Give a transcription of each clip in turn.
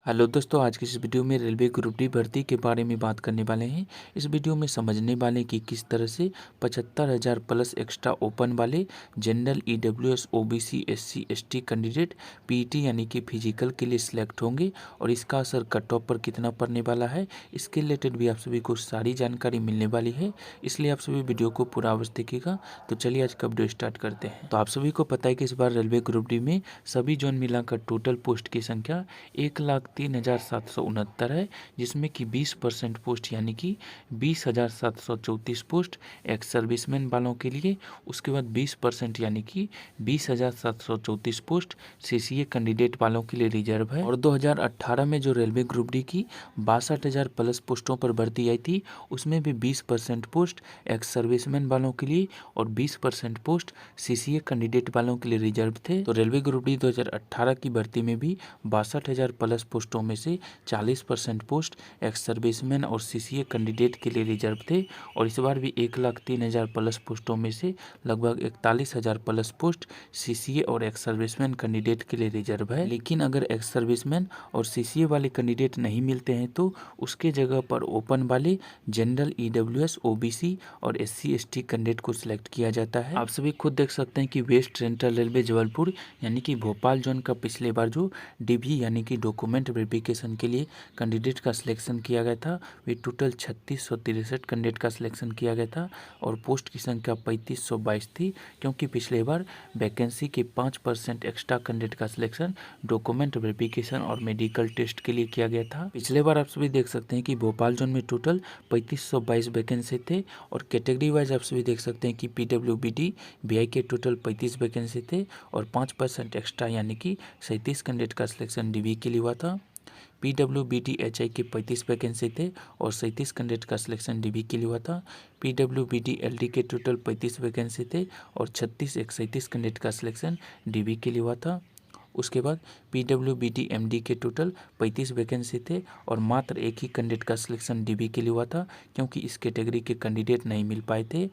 Hello दोस्तों, आज की इस वीडियो में रेलवे ग्रुप डी भर्ती के बारे में बात करने वाले हैं। इस वीडियो में समझने वाले कि किस तरह से 75,000 प्लस एक्स्ट्रा ओपन वाले general EWS OBC SC ST candidate PET यानी कि फिजिकल के लिए सिलेक्ट होंगे और इसका असर कट ऑफ पर कितना पड़ने वाला है, इसके रिलेटेड भी आप सभी को सारी जानकारी मिलने वाली है। इसलिए आप सभी वीडियो को पूरा अवश्य देखिएगा। तो चलिए आज का वीडियो स्टार्ट करते हैं। तो आप सभी को पता है कि इस बार रेलवे ग्रुप डी में सभी जोन मिलाकर टोटल पोस्ट की संख्या 1,03,769 है, जिसमें कि 20% पोस्ट यानी कि 20,734 पोस्ट एक्स सर्विसमैन वालों के लिए, उसके बाद 20% यानी कि 20,734 पोस्ट सीसीए कैंडिडेट वालों के लिए रिजर्व है। और 2018 में जो रेलवे ग्रुप डी की 62,000 प्लस पोस्टों पर भर्ती आई थी, उसमें भी 20% पोस्ट एक्स सर्विसमैन वालों के लिए और 20% पोस्ट सीसीए कैंडिडेट वालों के लिए रिजर्व थे। तो रेलवे ग्रुप डी 2018 की भर्ती में भी 62,000 प्लस पोस्टों में से 40% पोस्ट एक्स सर्विसमैन और सीसीए कैंडिडेट के लिए रिजर्व थे। और इस बार भी 1,03,000 प्लस पोस्टों में से लगभग 41,000 प्लस पोस्ट सीसीए और एक्स सर्विसमैन कैंडिडेट के लिए रिजर्व है। लेकिन अगर एक्स सर्विसमैन और सीसीए वाले कैंडिडेट नहीं मिलते हैं तो उसके जगह पर ओपन वाले जनरल ईडब्ल्यूएस ओबीसी और एससी एसटी कैंडिडेट को सिलेक्ट किया जाता है। आप सभी खुद देख सकते हैं कि वेस्ट सेंट्रल रेलवे जबलपुर यानी कि भोपाल जोन का पिछले बार जो डीवी यानी कि डॉक्यूमेंट वेरिफिकेशन के लिए कैंडिडेट का सिलेक्शन किया गया था, वे टोटल 3663 कैंडिडेट का सिलेक्शन किया गया था और पोस्ट की संख्या 3522 थी, क्योंकि पिछले बार वैकेंसी के 5% एक्स्ट्रा कैंडिडेट का सिलेक्शन डॉक्यूमेंट वेरिफिकेशन और मेडिकल टेस्ट के लिए किया गया था। पिछले बार आप सभी देख सकते हैं कि भोपाल जोन में टोटल 3522 वैकेंसी थे और कैटेगरी वाइज आप सभी देख सकते हैं कि पीडब्ल्यूबीडी बीआई के टोटल 35 वैकेंसी थे और 5% एक्स्ट्रा यानी कि 37 कैंडिडेट का सिलेक्शन डीवी के लिए हुआ था। पीडब्ल्यूबीडी एचआई के 35 वैकेंसी थे और 37 कैंडिडेट का सिलेक्शन डीवी के लिए हुआ था। पीडब्ल्यूबीडी एलडी के टोटल 35 वैकेंसी थे और 37 कैंडिडेट का सिलेक्शन डीवी के लिए हुआ था। उसके बाद पीडब्ल्यूबीडी एमडी के टोटल 35 वैकेंसी थे और मात्र एक ही कैंडिडेट का सिलेक्शन डीवी के लिए हुआ था, क्योंकि इस कैटेगरी के कैंडिडेट नहीं मिल पाए थे।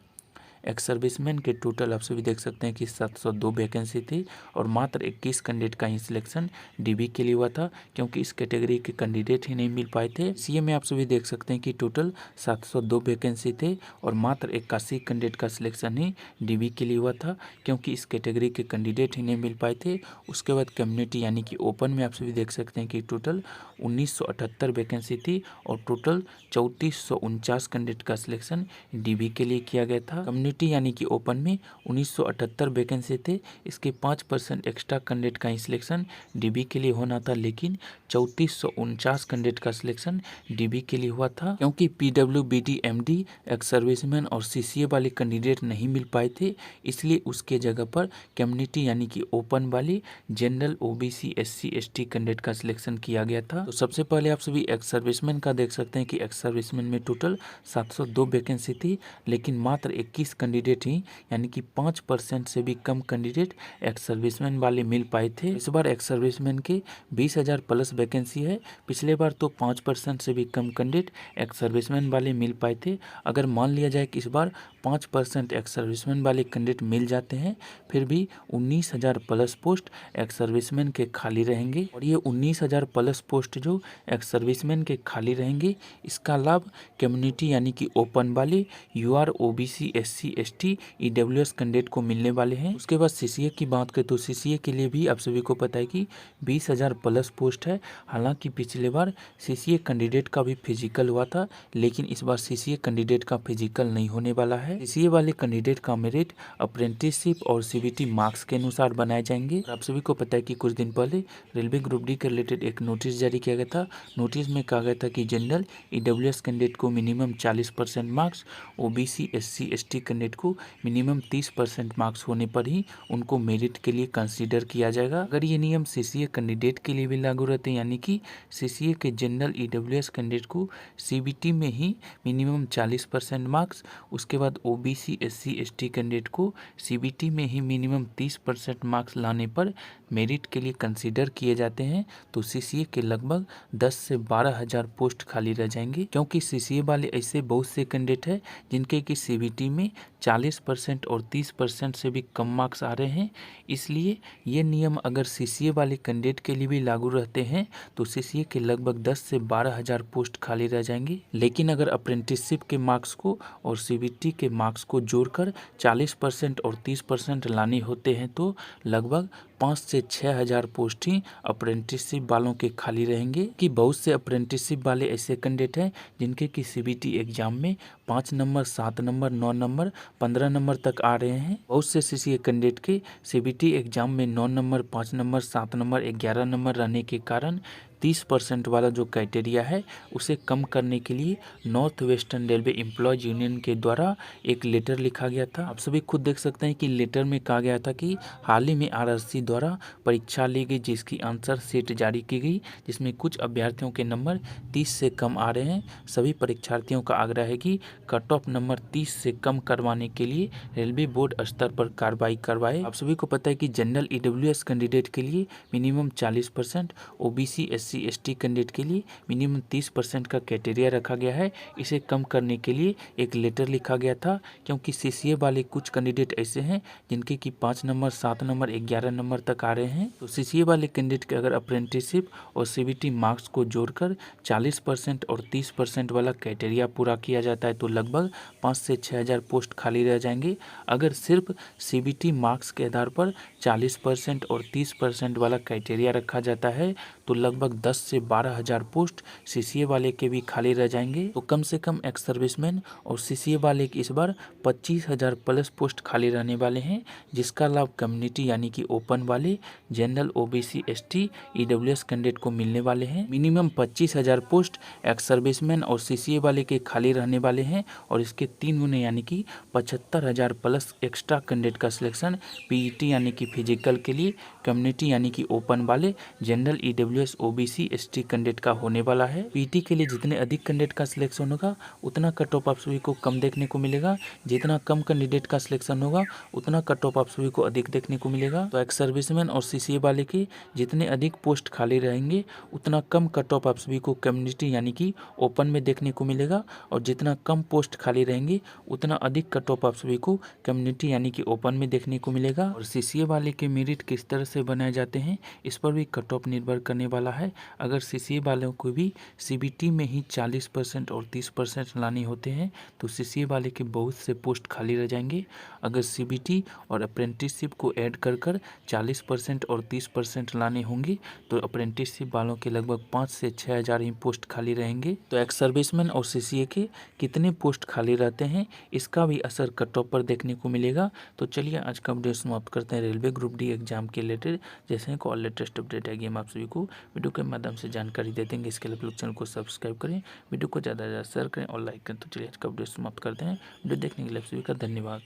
एक्स सर्विसमैन के टोटल आप सभी देख सकते हैं कि 702 वैकेंसी थी और मात्र 21 कैंडिडेट का ही सिलेक्शन डीबी के लिए हुआ था, क्योंकि इस कैटेगरी के कैंडिडेट ही नहीं मिल पाए थे। सीए में आप सभी देख सकते हैं कि टोटल 702 वैकेंसी थे और मात्र 81 कैंडिडेट का सिलेक्शन ही डीबी के लिए हुआ था, क्योंकि इस कैटेगरी के कैंडिडेट ही नहीं मिल पाए थे। उसके बाद कम्युनिटी यानी कि ओपन में आप सभी देख सकते हैं कि टोटल 1978 वैकेंसी थी और टोटल 3449 कैंडिडेट का सिलेक्शन डीबी के लिए किया गया था। कम्युनिटी यानी कि ओपन में 1978 वैकेंसी थे, इसके 5% एक्स्ट्रा कैंडिडेट का ही सिलेक्शन डीबी के लिए होना था, लेकिन 3449 कैंडिडेट का सिलेक्शन डीबी के लिए हुआ था, क्योंकि पीडब्ल्यूबीडी एमडी एक्स सर्विसमैन और सीसीए वाले कैंडिडेट नहीं मिल पाए थे। इसलिए उसके जगह पर कम्युनिटी यानी कि ओपन वाले general OBC SC ST candidate का सिलेक्शन किया गया था। तो सबसे पहले आप सभी एक्स सर्विसमैन का देख सकते हैं कि एक्स सर्विसमैन में टोटल 702 वैकेंसी थी, लेकिन मात्र 21 कैंडिडेट ही यानी कि 5% से भी कम कैंडिडेट एक्स सर्विसमैन वाले मिल पाए थे। इस बार एक्स सर्विसमैन के 20,000 प्लस वैकेंसी है। पिछले बार तो 5% से भी कम कैंडिडेट एक्स सर्विसमैन वाले मिल पाए थे। अगर मान लिया जाए कि इस बार 5% एक्स सर्विसमैन वाले कैंडिडेट मिल जाते हैं, फिर भी 19,000 प्लस पोस्ट एक्स सर्विसमैन के खाली रहेंगे और ये 19,000 प्लस पोस्ट जो एक्स सर्विसमैन के खाली रहेंगे, इसका लाभ कम्युनिटी यानी कि ओपन वाले UR OBC SC ST EWS candidate को मिलने वाले हैं। उसके बाद सीसीए की बात करें तो सीसीए के लिए भी आप सभी को पता है कि 20,000 प्लस पोस्ट है। हालांकि पिछले बार सीसीए कैंडिडेट का भी फिजिकल हुआ था, लेकिन इस बार सीसीए कैंडिडेट का फिजिकल नहीं होने वाला है। सीसीए वाले कैंडिडेट का मेरिट अप्रेंटिसशिप और सीबीटी मार्क्स के अनुसार बनाए जाएंगे। आप सभी को पता है कि कुछ दिन पहले रेलवे ग्रुप डी के रिलेटेड एक नोटिस जारी किया गया था। नोटिस में कहा गया था कि जनरल ईडब्ल्यूएस कैंडिडेट को minimum 40% marks, OBC SC ST candidate को मिनिमम 30% मार्क्स होने पर ही उनको मेरिट के लिए कंसीडर किया जाएगा। अगर ये नियम सीसीए कैंडिडेट के लिए भी लागू रहते हैं, यानी कि सीसीए के जनरल ईडब्ल्यूएस कैंडिडेट को सीबीटी में ही मिनिमम 40% मार्क्स, उसके बाद ओबीसी SC ST कैंडिडेट को CBT में ही मिनिमम 30% मार्क्स लाने पर मेरिट के लिए कंसीडर किए जाते हैं, तो CCA के लगभग 10 से 12 हज़ार पोस्ट खाली रह जाएंगे, क्योंकि CCA वाले ऐसे बहुत से कैंडिडेट हैं जिनके कि CBT में 40% और 30% से भी कम मार्क्स आ रहे हैं। इसलिए ये नियम अगर CCA वाले कैंडिडेट के लिए भी लागू रहते हैं तो CCA के लगभग 10 से 12 हज़ार पोस्ट खाली रह जाएंगी। लेकिन अगर अप्रेंटिसशिप के मार्क्स को और CBT के मार्क्स को जोड़कर 40% और 30% लाने होते हैं तो लगभग 5 से 6 हज़ार पोस्ट ही अप्रेंटिसशिप वालों के खाली रहेंगे। कि बहुत से अप्रेंटिसशिप वाले ऐसे कैंडिडेट हैं जिनके कि CBT एग्जाम में 5 नंबर, 7 नंबर, 9 नंबर, 15 नंबर तक आ रहे हैं। बहुत से CCA कैंडिडेट के CBT एग्जाम में 9 नंबर, 5 नंबर, 7 नंबर, 11 नंबर रहने के कारण 30% वाला जो क्राइटेरिया है उसे कम करने के लिए north western railway employees union के द्वारा एक लेटर लिखा गया था। आप सभी खुद देख सकते हैं कि लेटर में कहा गया था कि हाल ही में RRC द्वारा परीक्षा ली गई जिसकी आंसर शीट जारी की गई, जिसमें कुछ अभ्यर्थियों के नंबर 30 से कम आ रहे हैं। सभी परीक्षार्थियों का आग्रह है कि कट ऑफ नंबर 30 से कम करवाने के लिए रेलवे बोर्ड स्तर पर कार्रवाई करवाए। आप सभी को पता है कि जनरल EWS कैंडिडेट के लिए minimum 40%, OBC SC ST candidate के लिए मिनिमम 30% का क्राइटेरिया रखा गया है। इसे कम करने के लिए एक लेटर लिखा गया था, क्योंकि CCA वाले कुछ कैंडिडेट ऐसे हैं जिनके कि 5 नंबर, 7 नंबर, 11 नंबर तक आ रहे हैं। तो CCA वाले कैंडिडेट के अगर अप्रेंटिसशिप और CBT मार्क्स को जोड़कर 40% और 30% वाला क्राइटेरिया पूरा किया जाता है तो लगभग 5 से 6 हज़ार पोस्ट खाली रह जाएंगे। अगर सिर्फ CBT मार्क्स के आधार पर 40% और 30% वाला क्राइटेरिया रखा जाता है तो लगभग 10 से 12 हज़ार पोस्ट CCA वाले के भी खाली रह जाएंगे। तो कम से कम एक्स सर्विसमैन और CCA वाले की इस बार 25 हज़ार प्लस पोस्ट खाली रहने वाले हैं, जिसका लाभ कम्युनिटी यानी कि ओपन वाले, general, OBC ST EWS candidate को मिलने वाले हैं। मिनिमम 25 हज़ार पोस्ट एक्स सर्विसमैन और CCA वाले के खाली रहने वाले हैं और इसके 3 गुने यानी कि 75 हज़ार प्लस एक्स्ट्रा कैंडिडेट का सिलेक्शन PET यानी कि फिजिकल के लिए, कम्युनिटी यानी कि ओपन वाले, general EWS OBC ST candidate का होने वाला है। PET के लिए जितने अधिक कैंडिडेट का सिलेक्शन होगा उतना कट ऑफ आप सभी को कम देखने को मिलेगा, जितना कम कैंडिडेट का सिलेक्शन होगा उतना कट ऑफ आप सभी को अधिक देखने को मिलेगा। तो एक्स सर्विसमैन और CCA वाले के जितने अधिक पोस्ट खाली रहेंगे उतना कम कट ऑफ आप सभी को कम्युनिटी यानी कि ओपन में देखने को मिलेगा, और जितना कम पोस्ट खाली रहेंगे उतना अधिक कट ऑफ आप सभी को कम्युनिटी यानी कि ओपन में देखने को मिलेगा। और CCA वाले के मेरिट किस तरह से बनाए जाते हैं इस पर भी कट ऑफ निर्भर करने वाला है। अगर CCA वालों को भी CBT में ही 40% और 30% लाने होते हैं तो CCA वाले के बहुत से पोस्ट खाली रह जाएंगे। अगर CBT और अप्रेंटिसशिप को ऐड कर 40% और 30% लाने होंगे तो अप्रेंटिसशिप वालों के लगभग 5 से 6 हज़ार ही पोस्ट खाली रहेंगे। तो एक्स सर्विसमैन और CCA के कितने पोस्ट खाली रहते हैं इसका भी असर कट ऑफ पर देखने को मिलेगा। तो चलिए आज का अपडेट समाप्त करते हैं रेलवे ग्रुप D एग्जाम के रिलेटेड। जैसे ही कोई लेटेस्ट अपडेट आएगी हम आप सभी को वीडियो के माध्यम से जानकारी दे देंगे। इसके लिए चैनल को सब्सक्राइब करें, वीडियो को ज़्यादा से ज़्यादा शेयर करें और लाइक करें। तो चलिए आज का अपडेट समाप्त करते हैं। वीडियो देखने के लिए आप सभी का धन्यवाद।